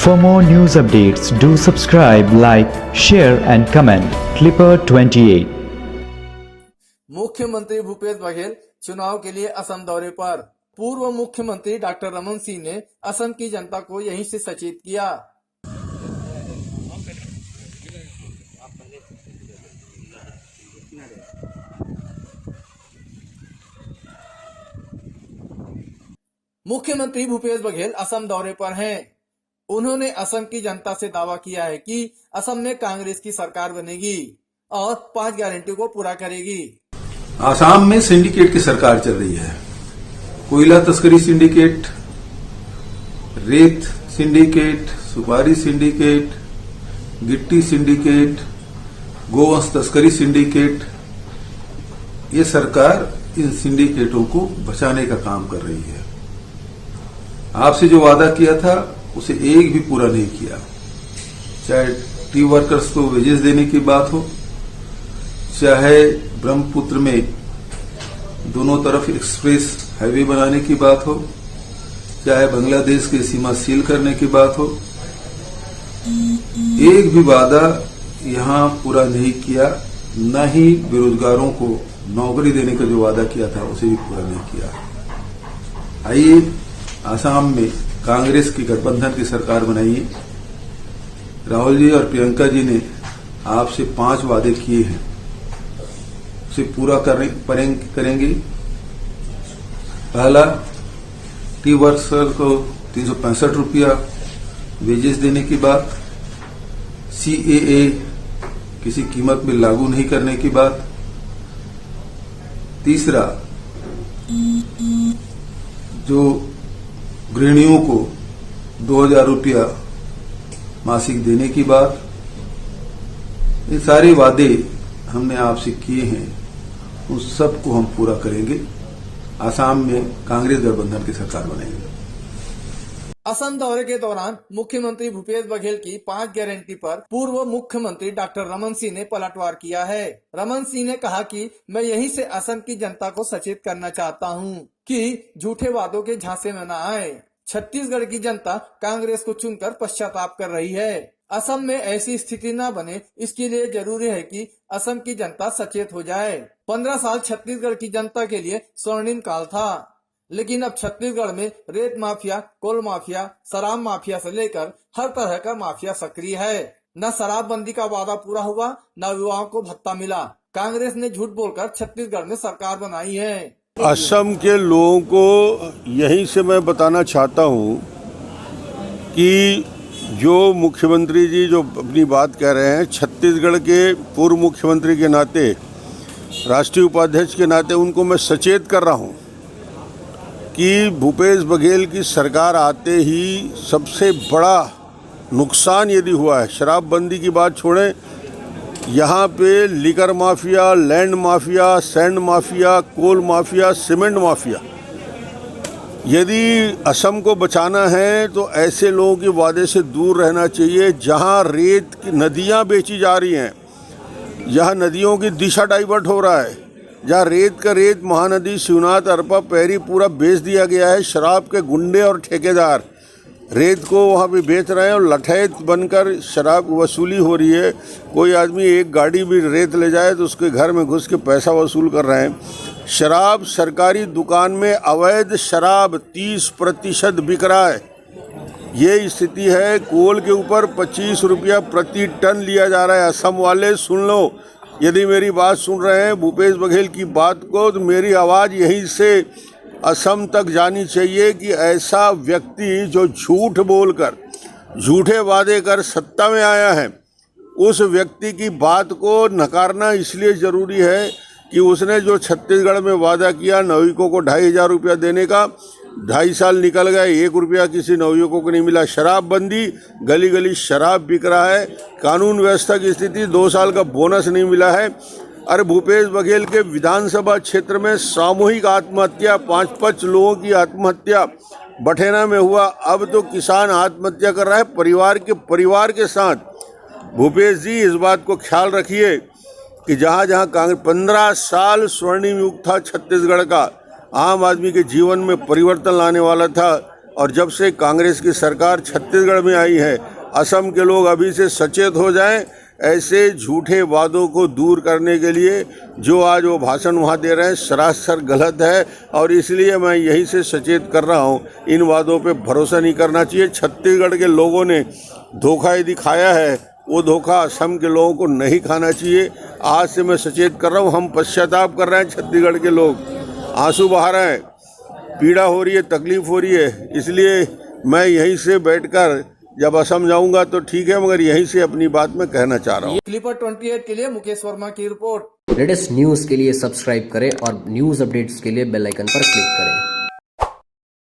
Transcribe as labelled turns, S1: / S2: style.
S1: For more news updates, do subscribe, like, share and comment. Clipper 28.
S2: मुख्यमंत्री भूपेश बघेल चुनाव के लिए असम दौरे पर। पूर्व मुख्यमंत्री डॉक्टर रमन सिंह ने असम की जनता को यहीं से सचेत किया। मुख्यमंत्री भूपेश बघेल असम दौरे पर हैं। उन्होंने असम की जनता से दावा किया है कि असम में कांग्रेस की सरकार बनेगी और 5 गारंटी को पूरा करेगी।
S3: आसाम में सिंडिकेट की सरकार चल रही है। कोयला तस्करी सिंडिकेट, रेत सिंडिकेट, सुपारी सिंडिकेट, गिट्टी सिंडिकेट, गोवंश तस्करी सिंडिकेट। ये सरकार इन सिंडिकेटों को बचाने का काम कर रही है। आपसे जो वादा किया था उसे एक भी पूरा नहीं किया। चाहे टी वर्कर्स को वेजेस देने की बात हो, चाहे ब्रह्मपुत्र में दोनों तरफ एक्सप्रेस हाईवे बनाने की बात हो, चाहे बांग्लादेश की सीमा सील करने की बात हो, एक भी वादा यहां पूरा नहीं किया। न ही बेरोजगारों को नौकरी देने का जो वादा किया था उसे भी पूरा नहीं किया। आइए आसाम में कांग्रेस की गठबंधन की सरकार बनाइए। राहुल जी और प्रियंका जी ने आपसे 5 वादे किए हैं, उसे पूरा करेंगे। पहला, टी वर्कर को 365 रुपया वेजेस देने की बात, CAA किसी कीमत में लागू नहीं करने की बात। तीसरा, जो गृहिणियों को 2000 रुपया मासिक देने की बात। ये सारे वादे हमने आपसे किए हैं, उस सब को हम पूरा करेंगे। आसाम में कांग्रेस गठबंधन की सरकार बनेगी।
S2: असम दौरे के दौरान मुख्यमंत्री भूपेश बघेल की 5 गारंटी पर पूर्व मुख्यमंत्री डॉक्टर रमन सिंह ने पलटवार किया है। रमन सिंह ने कहा कि मैं यहीं से असम की जनता को सचेत करना चाहता हूं कि झूठे वादों के झांसे में न आए। छत्तीसगढ़ की जनता कांग्रेस को चुनकर पश्चाताप कर रही है। असम में ऐसी स्थिति न बने, इसके लिए जरूरी है कि असम की जनता सचेत हो जाए। 15 साल छत्तीसगढ़ की जनता के लिए स्वर्णिम काल था, लेकिन अब छत्तीसगढ़ में रेत माफिया, कोल माफिया, शराब माफिया से लेकर हर तरह का माफिया सक्रिय है। न शराबबंदी का वादा पूरा हुआ, न युवाओं को भत्ता मिला। कांग्रेस ने झूठ बोलकर छत्तीसगढ़ में सरकार बनाई है।
S4: असम के लोगों को यहीं से मैं बताना चाहता हूं कि जो मुख्यमंत्री जी जो अपनी बात कह रहे हैं, छत्तीसगढ़ के पूर्व मुख्यमंत्री के नाते, राष्ट्रीय उपाध्यक्ष के नाते उनको मैं सचेत कर रहा हूं कि भूपेश बघेल की सरकार आते ही सबसे बड़ा नुकसान यदि हुआ है, शराबबंदी की बात छोड़ें, यहाँ पे liquor mafia, land mafia, sand mafia, coal mafia, cement mafia. यदि असम को बचाना है तो ऐसे लोगों के वादे से दूर रहना चाहिए। जहाँ रेत की नदियाँ बेची जा रही हैं, जहाँ नदियों की दिशा डाइवर्ट हो रहा है, जहाँ रेत का रेत महानदी, शिवनाथ, अरपा, पैरी पूरा बेच दिया गया है। शराब के गुंडे और ठेकेदार रेत को वहाँ पे बेच रहे हैं और लठैत बनकर शराब वसूली हो रही है। कोई आदमी एक गाड़ी भी रेत ले जाए तो उसके घर में घुस के पैसा वसूल कर रहे हैं। शराब सरकारी दुकान में अवैध शराब 30% बिक रहा है। ये स्थिति है। कोल के ऊपर 25 रुपया प्रति टन लिया जा रहा है। असम वाले सुन लो, यदि मेरी बात सुन रहे हैं भूपेश बघेल की बात को, तो मेरी आवाज़ यहीं से असम तक जानी चाहिए कि ऐसा व्यक्ति जो झूठ बोलकर, झूठे वादे कर सत्ता में आया है, उस व्यक्ति की बात को नकारना इसलिए ज़रूरी है कि उसने जो छत्तीसगढ़ में वादा किया नवयुवकों को 2500 रुपया देने का, 2.5 साल निकल गए, 1 रुपया किसी नवयुवकों को नहीं मिला। शराबबंदी, गली गली शराब बिक रहा है। कानून व्यवस्था की स्थिति, 2 साल का बोनस नहीं मिला है। अरे भूपेश बघेल के विधानसभा क्षेत्र में सामूहिक आत्महत्या, 5 लोगों की आत्महत्या बठेना में हुआ। अब तो किसान आत्महत्या कर रहा है परिवार के साथ। भूपेश जी इस बात को ख्याल रखिए कि जहाँ जहाँ कांग्रेस 15 साल स्वर्णिम युग था छत्तीसगढ़ का, आम आदमी के जीवन में परिवर्तन लाने वाला था, और जब से कांग्रेस की सरकार छत्तीसगढ़ में आई है, असम के लोग अभी से सचेत हो जाएं। ऐसे झूठे वादों को दूर करने के लिए जो आज वो भाषण वहाँ दे रहे हैं सरासर गलत है, और इसलिए मैं यहीं से सचेत कर रहा हूँ, इन वादों पे भरोसा नहीं करना चाहिए। छत्तीसगढ़ के लोगों ने धोखा यदि खाया है, वो धोखा असम के लोगों को नहीं खाना चाहिए। आज से मैं सचेत कर रहा हूँ, हम पश्चाताप कर रहे हैं, छत्तीसगढ़ के लोग आंसू बहा रहे हैं, पीड़ा हो रही है, तकलीफ हो रही है। इसलिए मैं यहीं से बैठकर जब असम जाऊंगा तो ठीक है, मगर यहीं से अपनी बात मैं कहना चाह रहा हूँ।
S2: क्लिपर 28 के लिए मुकेश वर्मा की रिपोर्ट।
S5: लेटेस्ट न्यूज़ के लिए सब्सक्राइब करें और न्यूज़ अपडेट्स के लिए बेल आइकन पर क्लिक करें।